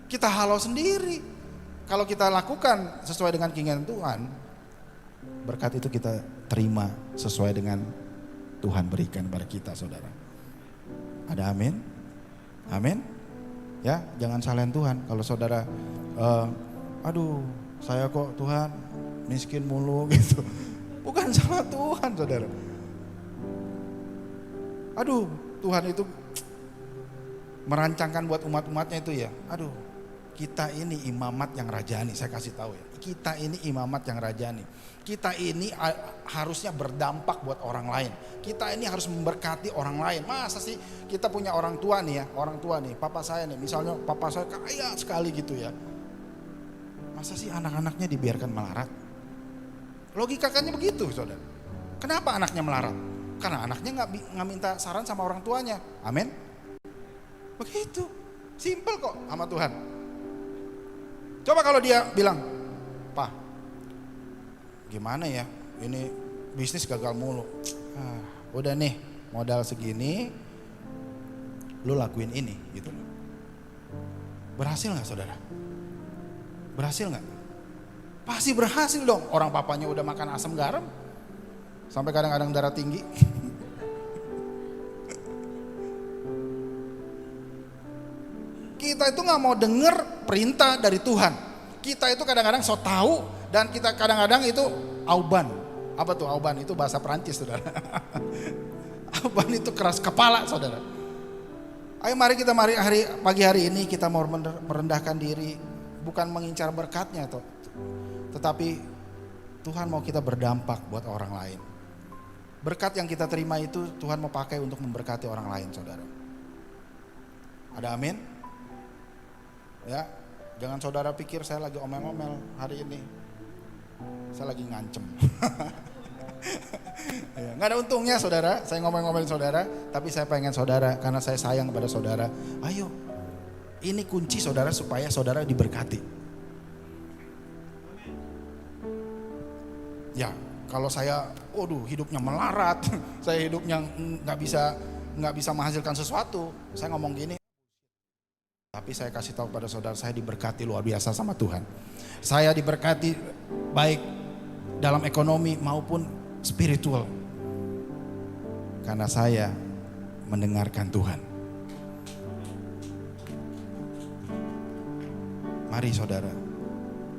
kita halau sendiri. Kalau kita lakukan sesuai dengan keinginan Tuhan, berkat itu kita terima sesuai dengan Tuhan berikan kepada kita saudara. Ada amin? Amin? Ya, jangan salahin Tuhan. Kalau saudara, aduh saya kok Tuhan miskin mulu gitu. Bukan salah Tuhan saudara. Aduh Tuhan itu merancangkan buat umat-umatnya itu ya. Aduh, kita ini imamat yang rajani, saya kasih tahu ya. Kita ini imamat yang rajani. Kita ini harusnya berdampak buat orang lain. Kita ini harus memberkati orang lain. Masa sih kita punya orang tua nih ya, papa saya nih, misalnya papa saya kaya sekali gitu ya. Masa sih anak-anaknya dibiarkan melarat? Logikakannya begitu saudara. Kenapa anaknya melarat? Karena anaknya nggak minta saran sama orang tuanya. Amin. Begitu, simple kok sama Tuhan. Coba kalau dia bilang, Pak, gimana ya, ini bisnis gagal mulu. Udah nih, modal segini, lu lakuin ini, gitu loh. Berhasil nggak saudara? Berhasil nggak? Pasti berhasil dong. Orang papanya udah makan asam garam, sampai kadang-kadang darah tinggi. Kita itu nggak mau denger perintah dari Tuhan. Kita itu kadang-kadang so tahu dan kita kadang-kadang itu auban. Apa tuh auban? Itu bahasa Perancis saudara. Auban itu keras kepala saudara. Ayo mari pagi hari ini kita mau merendahkan diri, bukan mengincar berkatnya toh, tetapi Tuhan mau kita berdampak buat orang lain. Berkat yang kita terima itu Tuhan mau pakai untuk memberkati orang lain saudara. Ada amin? Ya, jangan saudara pikir saya lagi omel-omel hari ini. Saya lagi ngancem. Ya, nggak ada untungnya saudara, saya ngomel-ngomelin saudara, tapi saya pengen saudara, karena saya sayang kepada saudara. Ayo, ini kunci saudara supaya saudara diberkati. Ya, kalau saya, hidupnya melarat, saya hidupnya nggak bisa menghasilkan sesuatu, saya ngomong gini, Tapi saya kasih tahu pada saudara, saya diberkati luar biasa sama Tuhan. Saya diberkati baik dalam ekonomi maupun spiritual. Karena saya mendengarkan Tuhan. Mari saudara,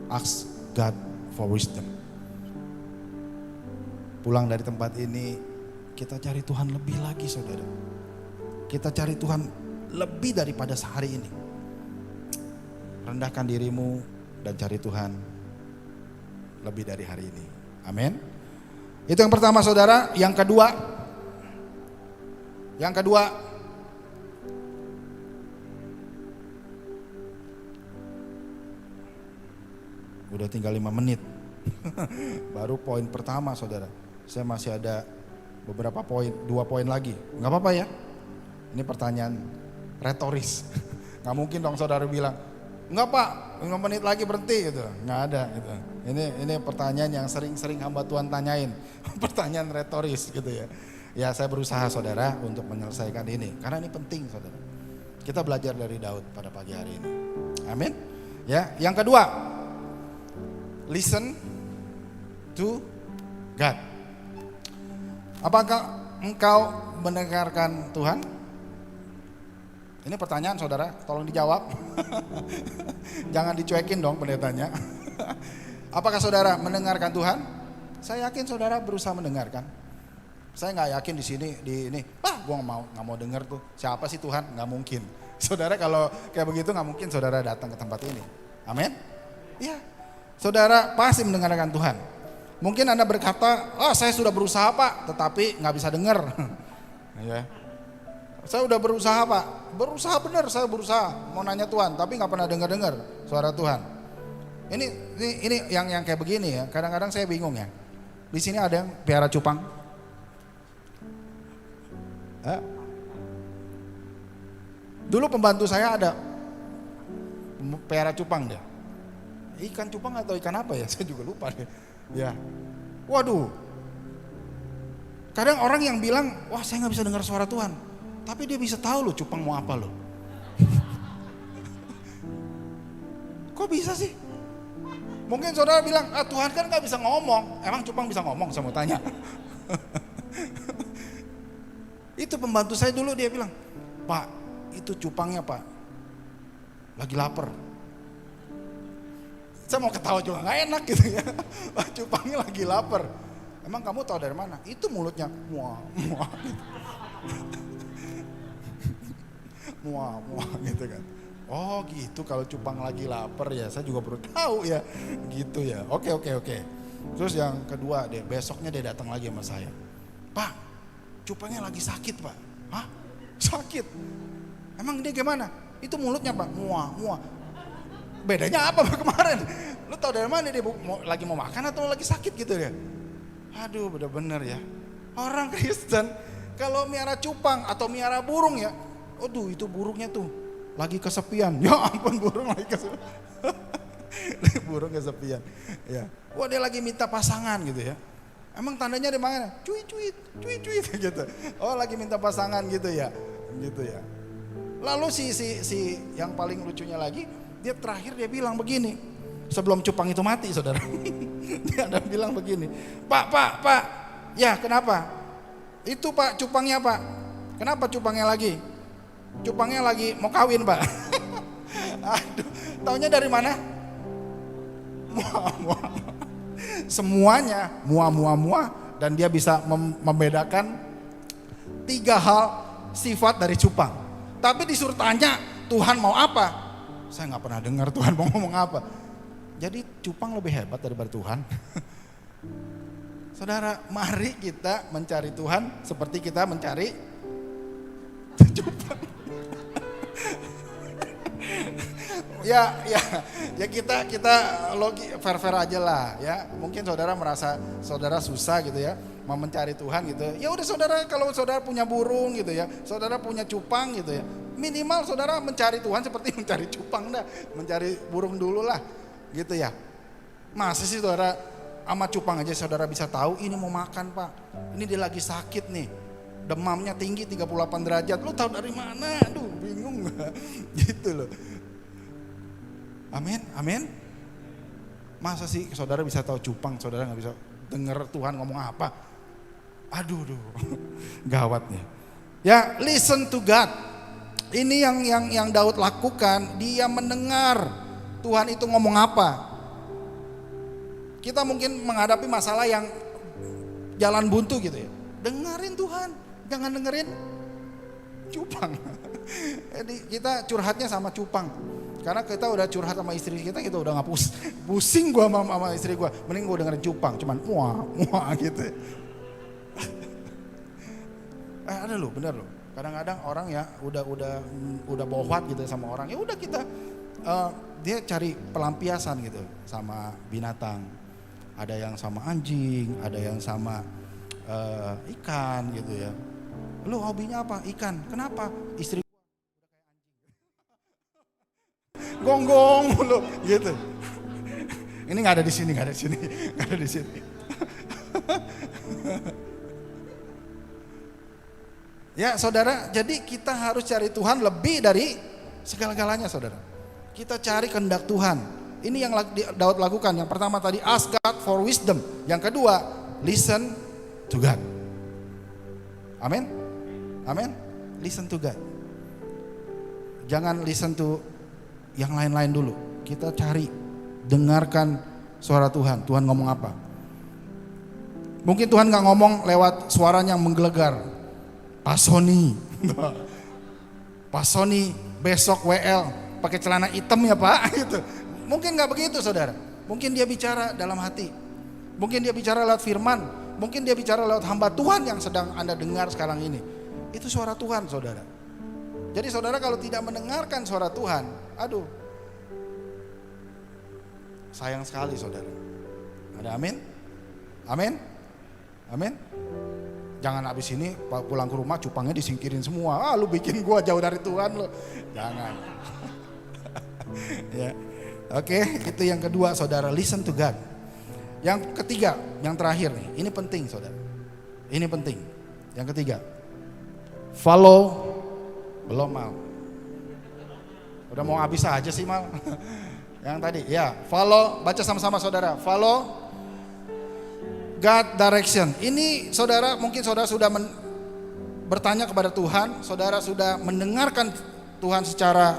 ask God for wisdom. Pulang dari tempat ini, kita cari Tuhan lebih lagi saudara. Kita cari Tuhan lebih daripada sehari ini. Rendahkan dirimu dan cari Tuhan lebih dari hari ini. Amin. Itu yang pertama saudara. Yang kedua, udah tinggal 5 menit. Baru poin pertama saudara. Saya masih ada beberapa poin, 2 poin lagi. Enggak apa-apa ya. Ini pertanyaan retoris. Nggak mungkin dong saudara bilang, enggak Pak, 5 menit lagi berhenti gitu. Nggak ada gitu. Ini pertanyaan yang sering-sering hamba Tuhan tanyain. Pertanyaan retoris gitu ya. Ya saya berusaha saudara untuk menyelesaikan ini. Karena ini penting saudara. Kita belajar dari Daud pada pagi hari ini. Amin. Ya, yang kedua, listen to God. Apakah engkau mendengarkan Tuhan? Ini pertanyaan saudara, tolong dijawab. Jangan dicuekin dong pendetanya. Apakah saudara mendengarkan Tuhan? Saya yakin saudara berusaha mendengarkan. Saya nggak yakin di sini gue nggak mau dengar tuh. Siapa sih Tuhan? Nggak mungkin. Saudara kalau kayak begitu nggak mungkin saudara datang ke tempat ini. Amin. Iya. Saudara pasti mendengarkan Tuhan. Mungkin Anda berkata, oh saya sudah berusaha Pak, tetapi nggak bisa dengar. Ya. Saya udah berusaha Pak, berusaha benar, saya berusaha mau nanya Tuhan, tapi nggak pernah dengar suara Tuhan. Ini yang kayak begini ya. Kadang-kadang saya bingung ya. Di sini ada yang piara cupang. Dulu pembantu saya ada piara cupang dia. Ikan cupang atau ikan apa ya? Saya juga lupa deh. Ya, waduh. Kadang orang yang bilang, wah saya nggak bisa dengar suara Tuhan, tapi dia bisa tahu loh cupang mau apa loh. Kok bisa sih? Mungkin saudara bilang, Tuhan kan nggak bisa ngomong. Emang cupang bisa ngomong? Saya mau tanya. Itu pembantu saya dulu dia bilang, Pak, itu cupangnya Pak, lagi lapar. Saya mau ketawa juga nggak enak gitu ya. Cupangnya lagi lapar. Emang kamu tahu dari mana? Itu mulutnya muah gitu. Muah gitu kan. Oh gitu, kalau cupang lagi lapar ya. Saya juga baru tahu ya. Gitu ya. Oke. Terus yang kedua deh, besoknya dia datang lagi sama saya. Pak, cupangnya lagi sakit Pak. Hah? Sakit? Emang dia gimana? Itu mulutnya Pak, muah. Bedanya apa sama kemarin? Lu tahu dari mana dia lagi mau makan atau lagi sakit gitu dia? Aduh bener-bener ya. Orang Kristen kalau miara cupang atau miara burung ya, aduh itu burungnya tuh lagi kesepian. Ya ampun, burung lagi kesepian. Burung kesepian. Ya. Wah dia lagi minta pasangan gitu ya. Emang tandanya di mana? Cuit gitu. Oh lagi minta pasangan gitu ya. Gitu ya. Lalu si yang paling lucunya lagi, dia terakhir dia bilang begini, sebelum cupang itu mati saudara. Dia ada bilang begini, Pak, ya kenapa? Itu Pak cupangnya Pak, kenapa cupangnya lagi? Cupangnya lagi mau kawin Pak. Aduh, taunya dari mana? Muah. Semuanya muah, dan dia bisa membedakan 3 hal sifat dari cupang. Tapi disuruh tanya, Tuhan mau apa? Saya nggak pernah dengar Tuhan mau ngomong apa. Jadi cupang lebih hebat daripada Tuhan. Saudara, mari kita mencari Tuhan seperti kita mencari cupang. ya kita fair aja lah ya. Mungkin saudara merasa saudara susah gitu ya, mau mencari Tuhan gitu. Ya udah saudara, kalau saudara punya burung gitu ya, saudara punya cupang gitu ya, minimal saudara mencari Tuhan seperti mencari cupang dah, mencari burung dulu lah gitu ya. Masa sih saudara sama cupang aja saudara bisa tahu ini mau makan Pak, ini dia lagi sakit nih, demamnya tinggi 38 derajat, lu tahu dari mana? Aduh bingung gak? Gitu loh. Amin, amin. Masa sih saudara bisa tahu cupang, saudara nggak bisa dengar Tuhan ngomong apa? Aduh, gawat nih. Ya, listen to God. Ini yang Daud lakukan, dia mendengar Tuhan itu ngomong apa. Kita mungkin menghadapi masalah yang jalan buntu gitu ya. Dengerin Tuhan, jangan dengerin cupang. Jadi kita curhatnya sama cupang. Karena kita udah curhat sama istri kita udah nggak pusing gua sama istri gua. Mending gua dengerin cupang, cuman muah gitu. Ada loh, bener loh. Kadang-kadang orang ya udah bohwat gitu sama orang. Ya udah kita dia cari pelampiasan gitu sama binatang. Ada yang sama anjing, ada yang sama ikan gitu ya. Lu hobinya apa? Ikan. Kenapa? Istri gonggong lu gitu. Ini nggak ada di sini, nggak ada di sini. Ya saudara, jadi kita harus cari Tuhan lebih dari segala-galanya saudara. Kita cari kehendak Tuhan. Ini yang Daud lakukan. Yang pertama tadi, ask God for wisdom. Yang kedua, listen to God. Amin. Amin. Listen to God. Jangan listen to yang lain-lain dulu. Kita cari, dengarkan suara Tuhan. Tuhan ngomong apa? Mungkin Tuhan gak ngomong lewat suaranya yang menggelegar. Pak Sony besok WL pakai celana hitam ya Pak gitu. Mungkin gak begitu saudara. Mungkin dia bicara dalam hati. Mungkin dia bicara lewat firman. Mungkin dia bicara lewat hamba Tuhan yang sedang Anda dengar sekarang ini. Itu suara Tuhan saudara. Jadi saudara kalau tidak mendengarkan suara Tuhan, aduh, sayang sekali saudara. Ada amin? Amin? Amin? Jangan habis ini pulang ke rumah cupangnya disingkirin semua. Lu bikin gua jauh dari Tuhan lo. Jangan. Ya. Oke, itu yang kedua saudara, listen to God. Yang ketiga, yang terakhir nih, ini penting saudara. Ini penting. Yang ketiga, follow. Belum Mal. Udah mau habis aja sih Mal. Yang tadi, ya, follow, baca sama-sama saudara. Follow God direction. Ini saudara, mungkin saudara sudah bertanya kepada Tuhan, saudara sudah mendengarkan Tuhan secara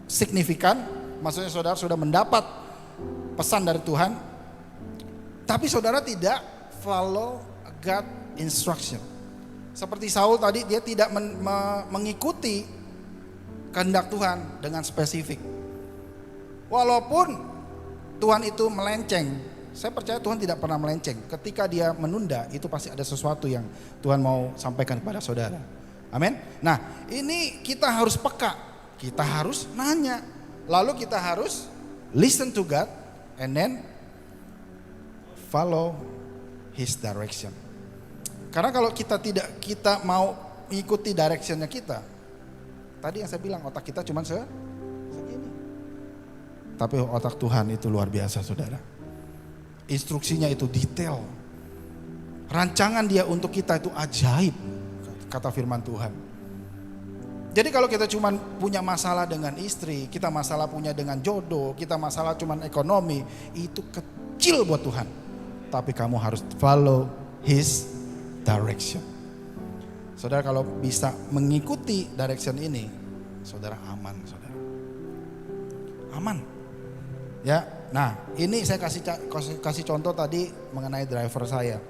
signifikan, maksudnya saudara sudah mendapat pesan dari Tuhan, tapi saudara tidak follow God instruction. Seperti Saul tadi, dia tidak mengikuti kehendak Tuhan dengan spesifik. Walaupun Tuhan itu melenceng, saya percaya Tuhan tidak pernah melenceng. Ketika dia menunda, itu pasti ada sesuatu yang Tuhan mau sampaikan kepada saudara. Amin. Nah, ini kita harus peka. Kita harus nanya. Lalu kita harus listen to God and then follow His direction. Karena kalau kita mau ikuti directionnya kita, tadi yang saya bilang otak kita cuma segini. Tapi otak Tuhan itu luar biasa saudara. Instruksinya itu detail. Rancangan dia untuk kita itu ajaib, kata firman Tuhan. Jadi kalau kita cuma punya masalah dengan istri, kita masalah punya dengan jodoh, kita masalah cuma ekonomi, itu kecil buat Tuhan. Tapi kamu harus follow His direction. Saudara kalau bisa mengikuti direction ini, saudara aman saudara. Aman. Ya, nah ini saya kasih contoh tadi mengenai driver saya.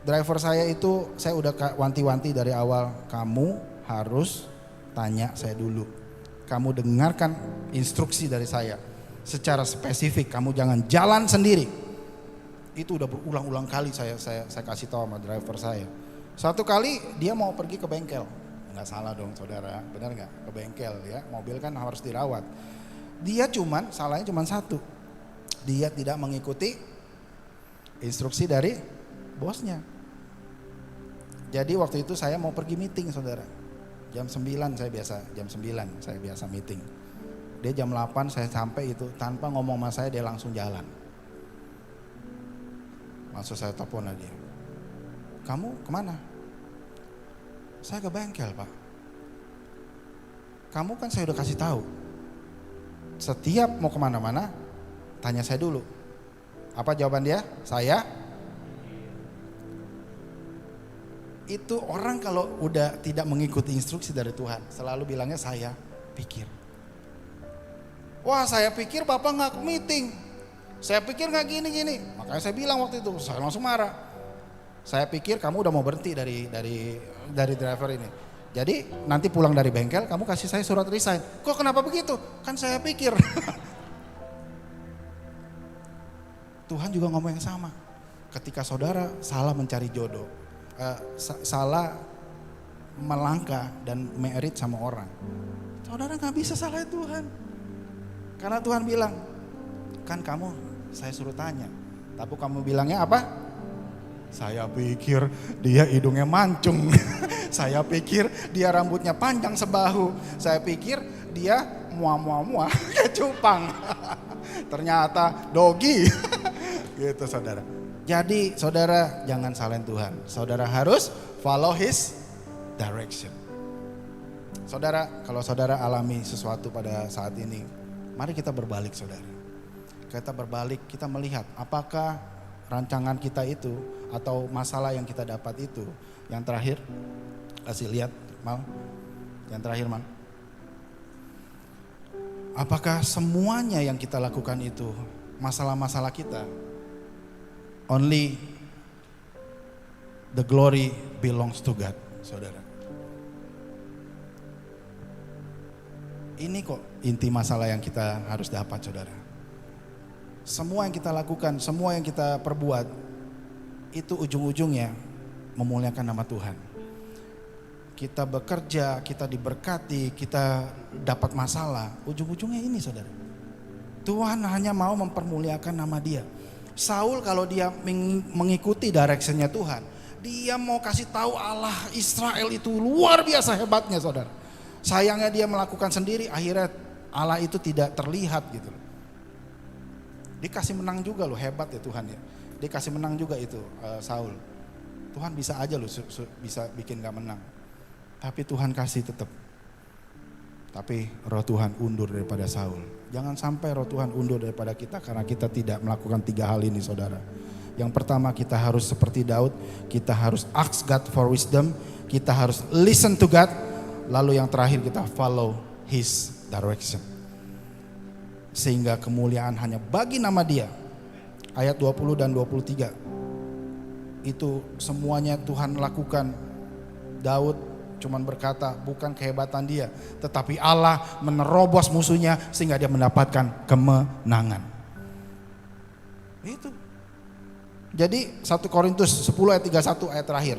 Driver saya itu saya udah wanti-wanti dari awal, kamu harus tanya saya dulu. Kamu dengarkan instruksi dari saya secara spesifik, kamu jangan jalan sendiri. Itu udah berulang-ulang kali saya kasih tahu sama driver saya. Satu kali dia mau pergi ke bengkel, nggak salah dong saudara, benar nggak? Ke bengkel ya, mobil kan harus dirawat. Dia salahnya cuman satu, dia tidak mengikuti instruksi dari bosnya. Jadi waktu itu saya mau pergi meeting saudara, jam 9 saya biasa meeting. Dia jam 8 saya sampai itu, tanpa ngomong sama saya dia langsung jalan. Langsung saya telepon dia, kamu kemana? Saya ke bengkel pak. Kamu kan saya udah kasih tahu, setiap mau kemana-mana, tanya saya dulu. Apa jawaban dia? Saya. Itu orang kalau udah tidak mengikuti instruksi dari Tuhan, selalu bilangnya saya pikir. Wah, saya pikir Bapak nggak meeting. Saya pikir nggak gini-gini. Makanya saya bilang waktu itu, saya langsung marah. Saya pikir kamu udah mau berhenti dari driver ini. Jadi nanti pulang dari bengkel kamu kasih saya surat resign. Kok kenapa begitu? Kan saya pikir. Tuhan juga ngomong yang sama. Ketika saudara salah mencari jodoh, salah melangkah dan merit sama orang, saudara nggak bisa salahin Tuhan. Karena Tuhan bilang, kan kamu saya suruh tanya, tapi kamu bilangnya apa? Saya pikir dia hidungnya mancung. Saya pikir dia rambutnya panjang sebahu. Saya pikir dia muah kayak cupang. Ternyata dogi. Gitu saudara. Jadi saudara jangan salahin Tuhan. Saudara harus follow his direction. Saudara, kalau saudara alami sesuatu pada saat ini, mari kita berbalik saudara. Kita berbalik, kita melihat apakah rancangan kita itu atau masalah yang kita dapat itu. Yang terakhir, kasih lihat Mal. Yang terakhir Mal. Apakah semuanya yang kita lakukan itu masalah-masalah kita? Only the glory belongs to God, saudara. Ini kok inti masalah yang kita harus dapat, saudara. Semua yang kita lakukan, semua yang kita perbuat, itu ujung-ujungnya memuliakan nama Tuhan. Kita bekerja, kita diberkati, kita dapat masalah, ujung-ujungnya ini saudara. Tuhan hanya mau mempermuliakan nama Dia. Saul kalau dia mengikuti directionnya Tuhan, dia mau kasih tahu Allah Israel itu luar biasa hebatnya saudara. Sayangnya dia melakukan sendiri, akhirnya Allah itu tidak terlihat gitu. Dia kasih menang juga loh, hebat ya Tuhan ya. Dia kasih menang juga itu Saul. Tuhan bisa aja loh bisa bikin gak menang. Tapi Tuhan kasih tetap. Tapi roh Tuhan undur daripada Saul. Jangan sampai roh Tuhan undur daripada kita karena kita tidak melakukan 3 hal ini saudara. Yang pertama kita harus seperti Daud, kita harus ask God for wisdom, kita harus listen to God. Lalu yang terakhir kita follow His direction. Sehingga kemuliaan hanya bagi nama Dia. Ayat 20 dan 23. Itu semuanya Tuhan lakukan. Daud cuman berkata bukan kehebatan dia, tetapi Allah menerobos musuhnya sehingga dia mendapatkan kemenangan. Itu. Jadi 1 Korintus 10 ayat 31 ayat terakhir.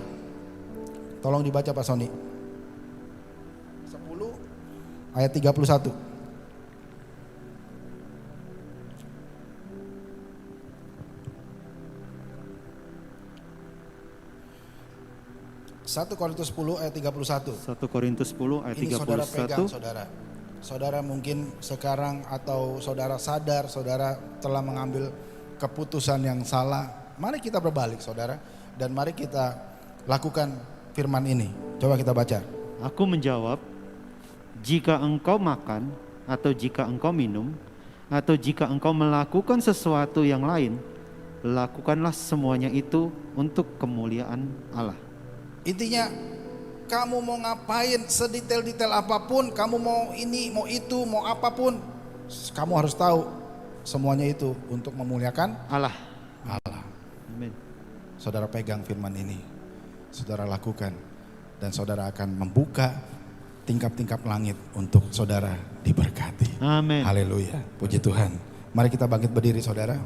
Tolong dibaca Pak Sony. 10 ayat 31. 1 Korintus 10 ayat 31. 1 Korintus 10 ayat 31. Ini saudara pegang saudara. Saudara mungkin sekarang atau saudara sadar saudara telah mengambil keputusan yang salah. Mari kita berbalik saudara. Dan mari kita lakukan firman ini. Coba kita baca. Aku menjawab, jika engkau makan atau jika engkau minum atau jika engkau melakukan sesuatu yang lain, lakukanlah semuanya itu untuk kemuliaan Allah. Intinya kamu mau ngapain sedetail-detail apapun, kamu mau ini, mau itu, mau apapun, kamu harus tahu semuanya itu untuk memuliakan Allah. Amin. Saudara pegang firman ini, saudara lakukan dan saudara akan membuka tingkap-tingkap langit untuk saudara diberkati. Amin. Haleluya, puji Tuhan. Mari kita bangkit berdiri saudara.